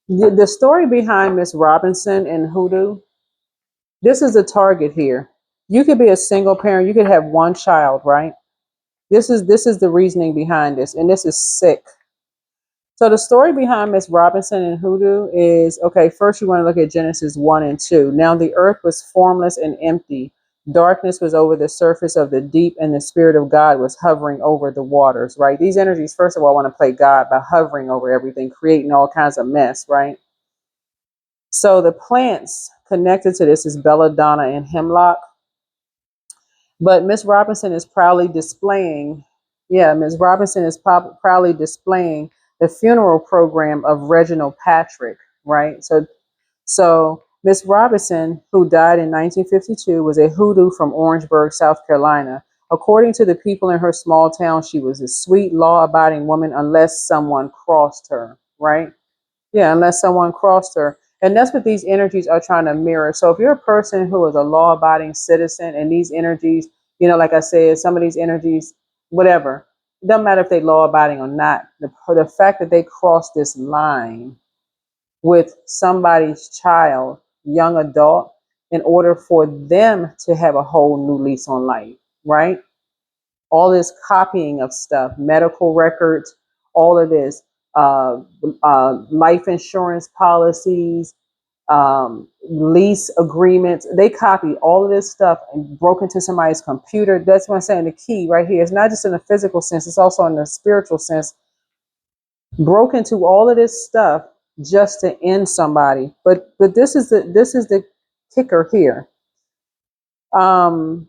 The story behind Miss Robinson and Hoodoo, this is the target here. You could be a single parent. You could have one child, right? This is the reasoning behind this, and this is sick. So the story behind Miss Robinson and Hoodoo is, okay, first you want to look at Genesis 1 and 2. Now the earth was formless and empty. Darkness was over the surface of the deep, and the Spirit of God was hovering over the waters, right? These energies, first of all, want to play God by hovering over everything, creating all kinds of mess, right? So the plants connected to this is belladonna and hemlock. But Miss Robinson is proudly displaying, yeah, Miss Robinson is proudly displaying the funeral program of Reginald Patrick, right? So Miss Robinson, who died in 1952, was a hoodoo from Orangeburg, South Carolina. According to the people in her small town, she was a sweet, law-abiding woman unless someone crossed her, right? Yeah, unless someone crossed her. And that's what these energies are trying to mirror. So if you're a person who is a law abiding citizen and these energies, like I said, some of these energies, whatever, it doesn't matter if they law abiding or not. The fact that they cross this line with somebody's child, young adult, in order for them to have a whole new lease on life, right? All this copying of stuff, medical records, all of this, life insurance policies, lease agreements. They copy all of this stuff and broke into somebody's computer. That's what I'm saying. The key right here is not just in the physical sense; it's also in the spiritual sense. Broke into all of this stuff just to end somebody. But this is the kicker here. Um,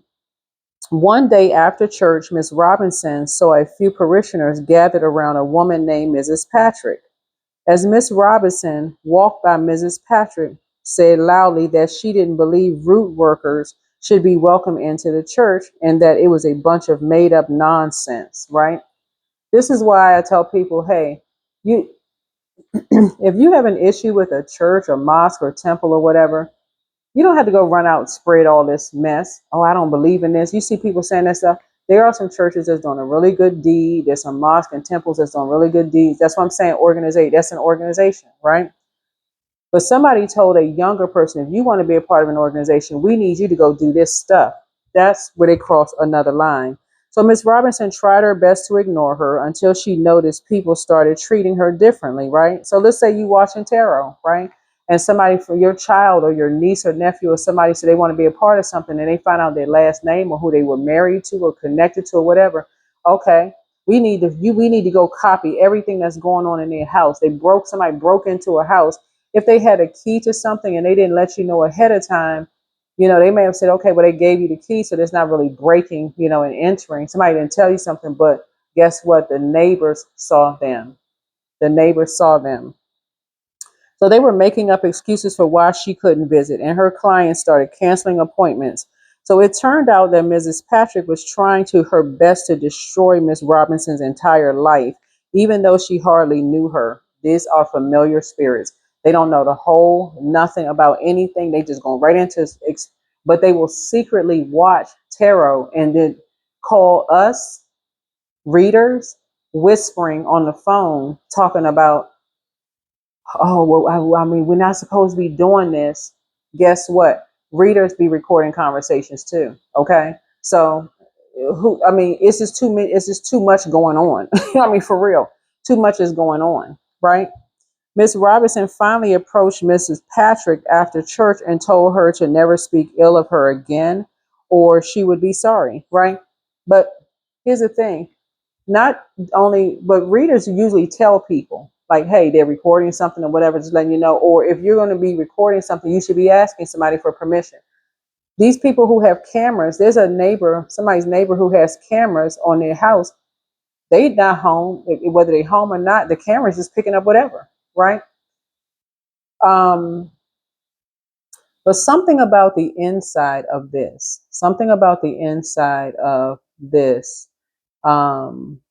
One day after church, Miss Robinson saw a few parishioners gathered around a woman named Mrs. Patrick. As Miss Robinson walked by, Mrs. Patrick said loudly that she didn't believe root workers should be welcome into the church and that it was a bunch of made up nonsense, right? This is why I tell people, hey, you if you have an issue with a church or mosque or temple or whatever, you don't have to go run out and spread all this mess. Oh, I don't believe in this. You see people saying that stuff. There are some churches that's doing a really good deed. There's some mosques and temples that's doing really good deeds. That's what I'm saying. Organization. That's an organization, right? But somebody told a younger person, if you want to be a part of an organization, we need you to go do this stuff. That's where they cross another line. So Miss Robinson tried her best to ignore her until she noticed people started treating her differently, right? So let's say you watching tarot, right? And somebody from your child or your niece or nephew or somebody said they want to be a part of something and they find out their last name or who they were married to or connected to or whatever. Okay, we need to go copy everything that's going on in their house. Somebody broke into a house. If they had a key to something and they didn't let you know ahead of time, they may have said, okay, well, they gave you the key, so there's not really breaking, and entering. Somebody didn't tell you something, but guess what? The neighbors saw them. The neighbors saw them. So they were making up excuses for why she couldn't visit, and her clients started canceling appointments. So it turned out that Mrs. Patrick was trying to her best to destroy Miss Robinson's entire life, even though she hardly knew her. These are familiar spirits. They don't know the whole nothing about anything. They just go right into but they will secretly watch tarot and then call us readers whispering on the phone talking about, oh, well, I mean, we're not supposed to be doing this. Guess what? Readers be recording conversations too. Okay. So it's just too much going on. I mean, for real, too much is going on, right? Miss Robinson finally approached Mrs. Patrick after church and told her to never speak ill of her again or she would be sorry, right? But here's the thing, not only, but readers usually tell people like, hey, they're recording something or whatever, just letting you know. Or if you're going to be recording something, you should be asking somebody for permission. These people who have cameras, there's somebody's neighbor who has cameras on their house. They not home, whether they're home or not, the camera's just picking up whatever, right? Um, but something about the inside of this, something about the inside of this. Um,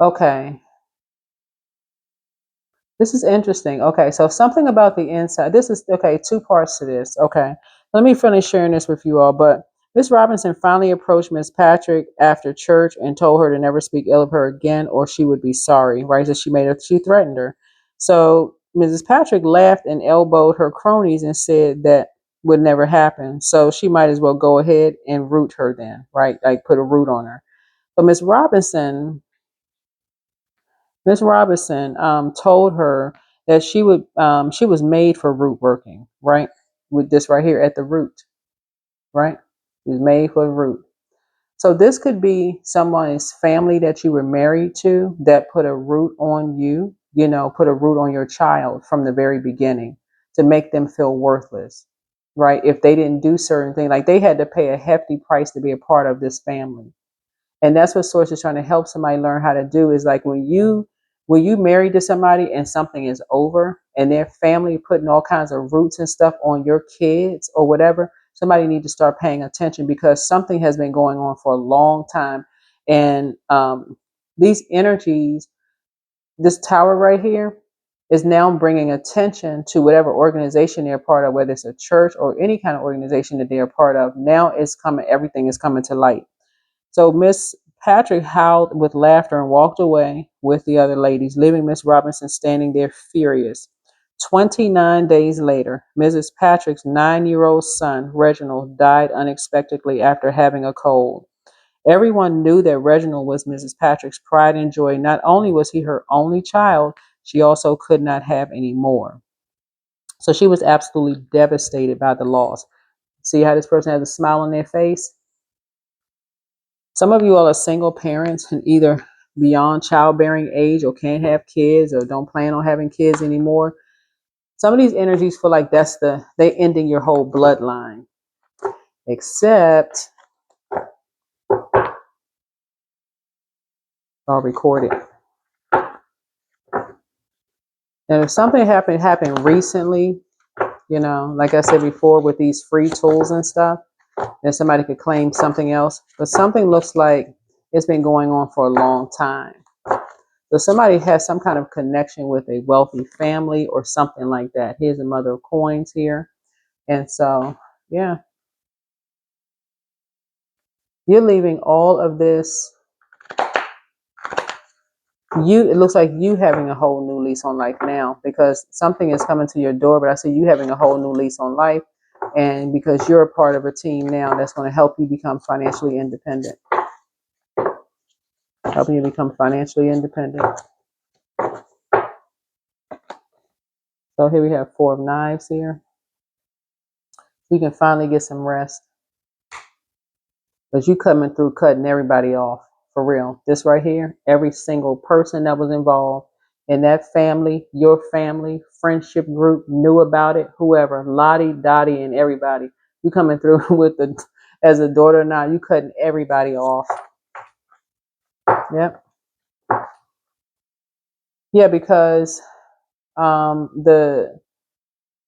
okay. This is interesting. Okay, so something about the inside. This is okay, two parts to this. Okay. Let me finish sharing this with you all. But Miss Robinson finally approached Miss Patrick after church and told her to never speak ill of her again or she would be sorry, right? So she threatened her. So Mrs. Patrick laughed and elbowed her cronies and said that would never happen. So she might as well go ahead and root her then, right? Like put a root on her. But Miss Robinson told her that she was made for root working, right? With this right here at the root, right? She was made for the root. So this could be someone's family that you were married to that put a root on you, put a root on your child from the very beginning to make them feel worthless, right? If they didn't do certain things, like they had to pay a hefty price to be a part of this family. And that's what source is trying to help somebody learn how to do is like when you married to somebody and something is over and their family putting all kinds of roots and stuff on your kids or whatever, somebody need to start paying attention because something has been going on for a long time. And these energies, this tower right here is now bringing attention to whatever organization they're part of, whether it's a church or any kind of organization that they're a part of. Now it's coming, everything is coming to light. So Miss Patrick howled with laughter and walked away with the other ladies, leaving Miss Robinson standing there furious. 29 days later, Mrs. Patrick's 9-year-old son, Reginald, died unexpectedly after having a cold. Everyone knew that Reginald was Mrs. Patrick's pride and joy. Not only was he her only child, she also could not have any more. So she was absolutely devastated by the loss. See how this person has a smile on their face? Some of you all are single parents and either beyond childbearing age or can't have kids or don't plan on having kids anymore. Some of these energies feel like they ending your whole bloodline. Except I'll record it. And if something happened recently, like I said before with these free tools and stuff, then somebody could claim something else. But something looks like it's been going on for a long time. So somebody has some kind of connection with a wealthy family or something like that. Here's a mother of coins here. And so, yeah, you're leaving all of this. It looks like you having a whole new lease on life now because something is coming to your door. But I see you having a whole new lease on life. And because you're a part of a team now that's going to help you become financially independent. Helping you become financially independent. So here we have 4 of knives here. You can finally get some rest. Because you coming through cutting everybody off. For real. This right here, every single person that was involved in that family, your family, friendship group, knew about it, whoever, Lottie, Dottie, and everybody. You coming through with as a daughter now, you cutting everybody off. Yep. Yeah, because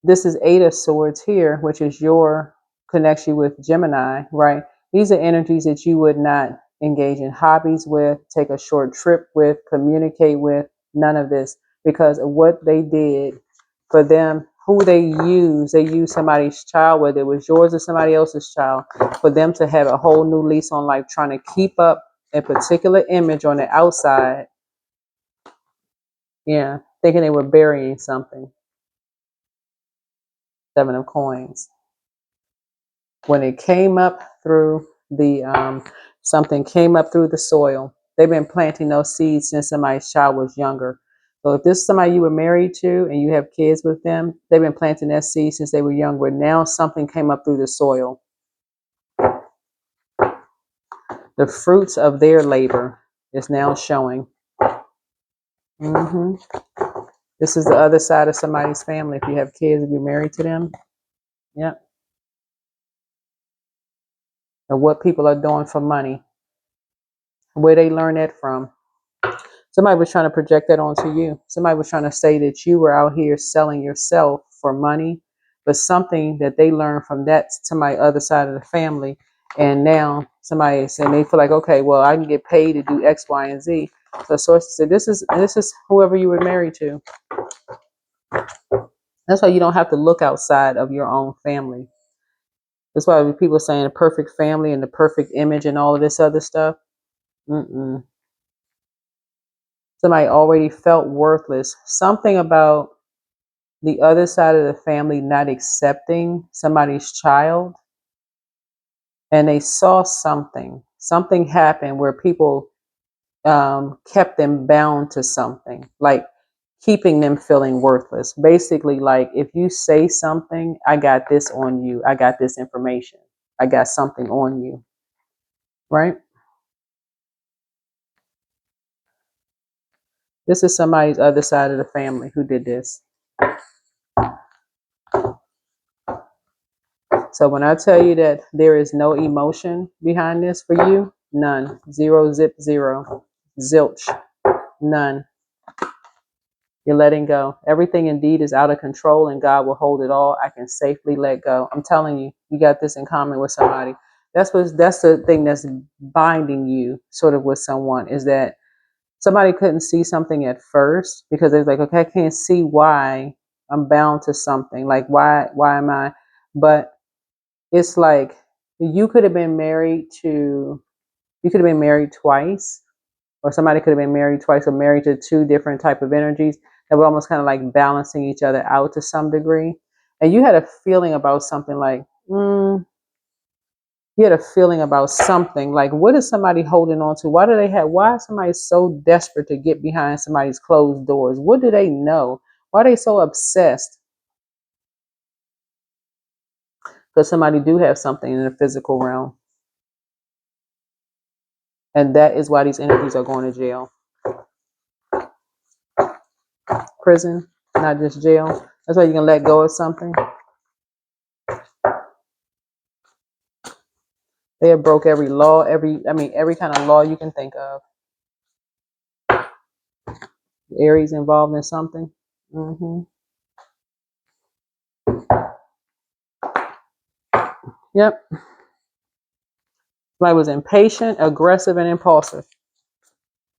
this is 8 of Swords here, which is your connection with Gemini, right? These are energies that you would not engage in hobbies with, take a short trip with, communicate with, none of this, because of what they did for them, who they used somebody's child, whether it was yours or somebody else's child, for them to have a whole new lease on life, trying to keep up a particular image on the outside. Yeah, thinking they were burying something. 7 of coins. When it came up through something came up through the soil, they've been planting those seeds since somebody's child was younger. So if this is somebody you were married to and you have kids with them, they've been planting that seed since they were younger. Now something came up through the soil. The fruits of their labor is now showing. This is the other side of somebody's family. If you have kids, if you're married to them, yeah. And what people are doing for money, where they learn that from. Somebody was trying to project that onto you. Somebody was trying to say that you were out here selling yourself for money, but something that they learned from that somebody other side of the family. And now somebody is saying they feel like, okay, well, I can get paid to do X, Y, and Z. So sources said, this is whoever you were married to. That's why you don't have to look outside of your own family. That's why people saying a perfect family and the perfect image and all of this other stuff. Mm-mm. Somebody already felt worthless. Something about the other side of the family not accepting somebody's child, and they saw something happened where people kept them bound to something, like keeping them feeling worthless. Basically, like, if you say something, I got this on you, I got this information, I got something on you, right? This is somebody's other side of the family who did this. So when I tell you that there is no emotion behind this for you, none. Zero, zip, zero. Zilch. None. You're letting go. Everything indeed is out of control, and God will hold it all. I can safely let go. I'm telling you, you got this in common with somebody. That's the thing that's binding you sort of with someone, is that somebody couldn't see something at first because they're like, okay, I can't see why I'm bound to something. Like, why am I? But it's like you could have been married to, you could have been married twice, or somebody could have been married twice or married to two different type of energies that were almost kind of like balancing each other out to some degree. And you had a feeling about something like, you had a feeling about something like, what is somebody holding on to? Why is somebody so desperate to get behind somebody's closed doors? What do they know? Why are they so obsessed? Because somebody do have something in the physical realm. And that is why these energies are going to jail. Prison, not just jail. That's why you can let go of something. They have broke every law, every kind of law you can think of. Aries involved in something. Yep. Somebody was impatient, aggressive, and impulsive.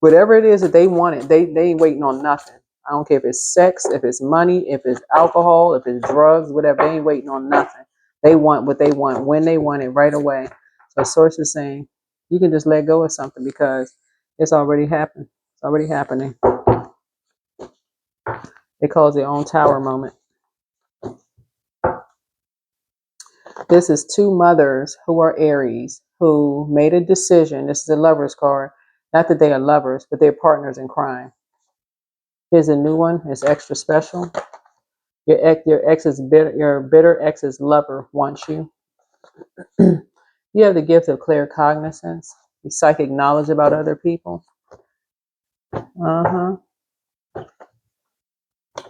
Whatever it is that they wanted, they ain't waiting on nothing. I don't care if it's sex, if it's money, if it's alcohol, if it's drugs, whatever. They ain't waiting on nothing. They want what they want when they want it, right away. So source is saying you can just let go of something because it's already happened. It's already happening. They call it their own tower moment. This is two mothers who are Aries who made a decision. This is a lover's card. Not that they are lovers, but they're partners in crime. Here's a new one. It's extra special. Your ex is bitter. Your bitter ex's lover wants you. You have the gift of clear cognizance, psychic knowledge about other people.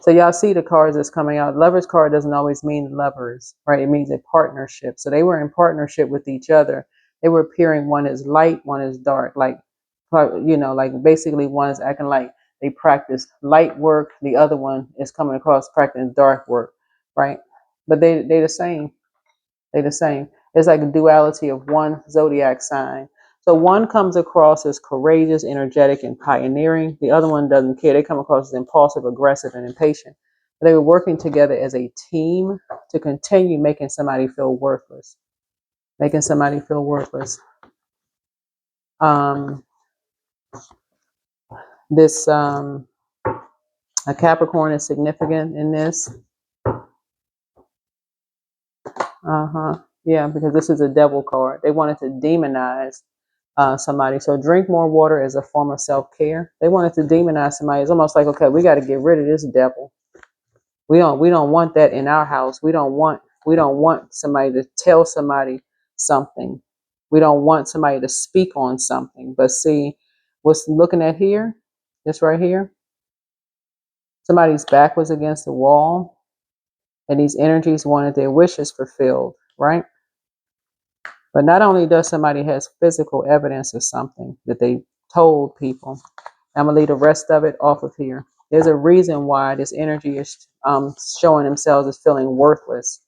So y'all see the cards that's coming out. Lover's card doesn't always mean lovers, right? It means a partnership. So they were in partnership with each other. They were appearing, one is light, one is dark. Like, like basically one is acting like they practice light work. The other one is coming across practicing dark work, right? But they the same. They the same. It's like a duality of one zodiac sign. So one comes across as courageous, energetic, and pioneering. The other one doesn't care. They come across as impulsive, aggressive, and impatient. But they were working together as a team to continue making somebody feel worthless. Making somebody feel worthless. This a Capricorn is significant in this. Yeah, because this is a devil card. They wanted to demonize somebody. So drink more water as a form of self-care. They wanted to demonize somebody. It's almost like, okay, we got to get rid of this devil. We don't want that in our house. We don't want somebody to tell somebody something. We don't want somebody to speak on something. But see, what's looking at here, this right here, somebody's back was against the wall and these energies wanted their wishes fulfilled, right? But not only does somebody has physical evidence of something that they told people, I'm going to leave the rest of it off of here. There's a reason why this energy is showing themselves as feeling worthless.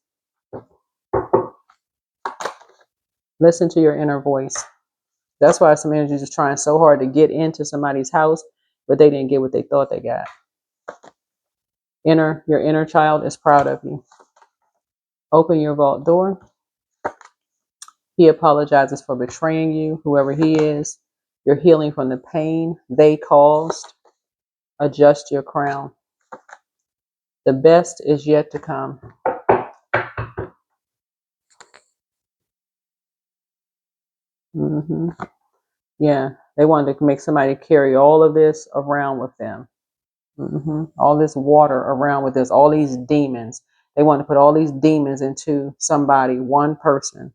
Listen to your inner voice. That's why some energies is trying so hard to get into somebody's house, but they didn't get what they thought they got. Your inner child is proud of you. Open your vault door. He apologizes for betraying you, whoever he is. You're healing from the pain they caused. Adjust your crown. The best is yet to come. Yeah, they wanted to make somebody carry all of this around with them. All this water around with this, all these demons. They want to put all these demons into somebody, one person,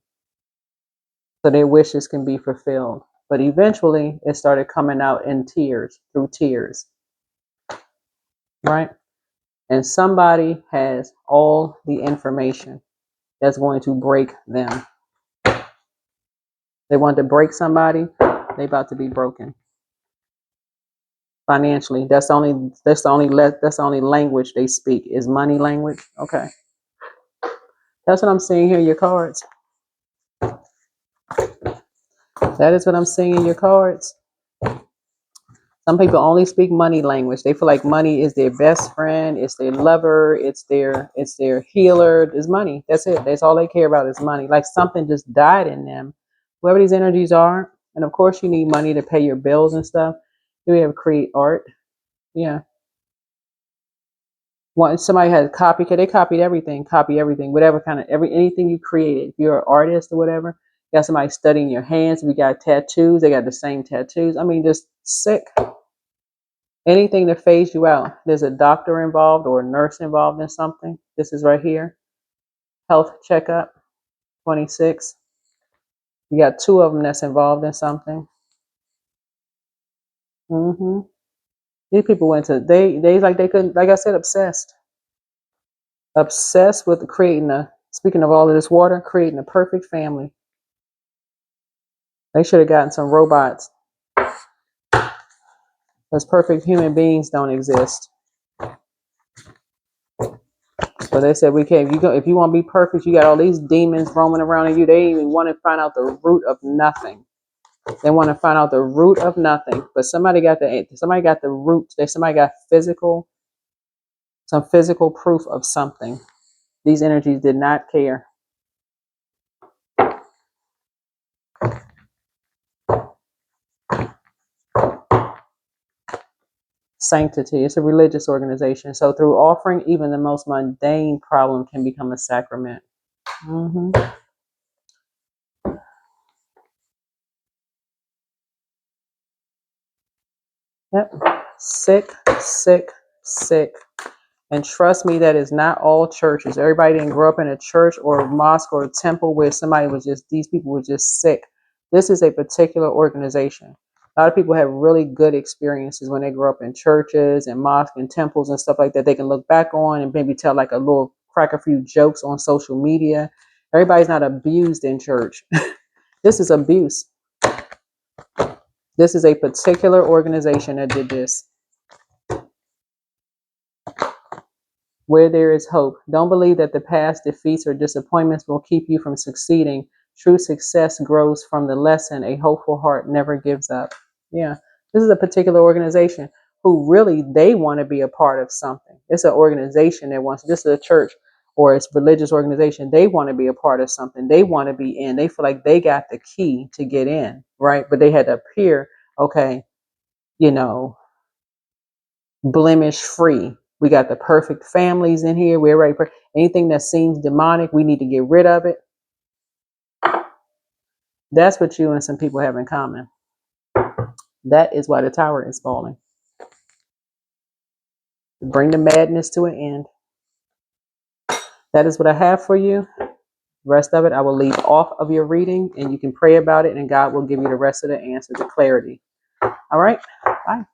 so their wishes can be fulfilled. But eventually, it started coming out in tears, through tears, right? And somebody has all the information that's going to break them. They want to break somebody, they about to be broken. Financially, that's the only language they speak is money language. Okay. That's what I'm seeing here in your cards. That is what I'm seeing in your cards. Some people only speak money language. They feel like money is their best friend, it's their lover, it's their healer. It's money. That's it. That's all they care about is money. Like something just died in them. Whoever these energies are, and of course you need money to pay your bills and stuff. Do we have create art? Yeah. Somebody had copycat, they copied everything, copy everything, whatever kind of anything you created. If you're an artist or whatever, you got somebody studying your hands. We got tattoos, they got the same tattoos. I mean, just sick. Anything to phase you out. There's a doctor involved or a nurse involved in something. This is right here. Health checkup, 26. You got two of them that's involved in something. These people went to they like they couldn't, like I said, obsessed with creating speaking of all of this water, creating a perfect family. They should have gotten some robots, because perfect human beings don't exist. So they said, we can't. If you want to be perfect, you got all these demons roaming around in you. They even want to find out the root of nothing. They want to find out the root of nothing. But somebody got the root. Somebody got some physical proof of something. These energies did not care. Sanctity. It's a religious organization. So through offering, even the most mundane problem can become a sacrament. Yep. Sick, sick, sick. And trust me, that is not all churches. Everybody didn't grow up in a church or a mosque or a temple where these people were just sick. This is a particular organization. A lot of people have really good experiences when they grow up in churches and mosques and temples and stuff like that. They can look back on and maybe tell like crack a few jokes on social media. Everybody's not abused in church. This is abuse. This is a particular organization that did this. Where there is hope. Don't believe that the past defeats or disappointments will keep you from succeeding. True success grows from the lesson. A hopeful heart never gives up. Yeah. This is a particular organization who really, they want to be a part of something. It's an organization that wants, this is a church or it's a religious organization. They want to be a part of something. They want to be in. They feel like they got the key to get in, right? But they had to appear, okay, blemish free. We got the perfect families in here. We're ready for anything that seems demonic. We need to get rid of it. That's what you and some people have in common. That is why the tower is falling. Bring the madness to an end. That is what I have for you. The rest of it, I will leave off of your reading and you can pray about it and God will give you the rest of the answer, the clarity. All right. Bye.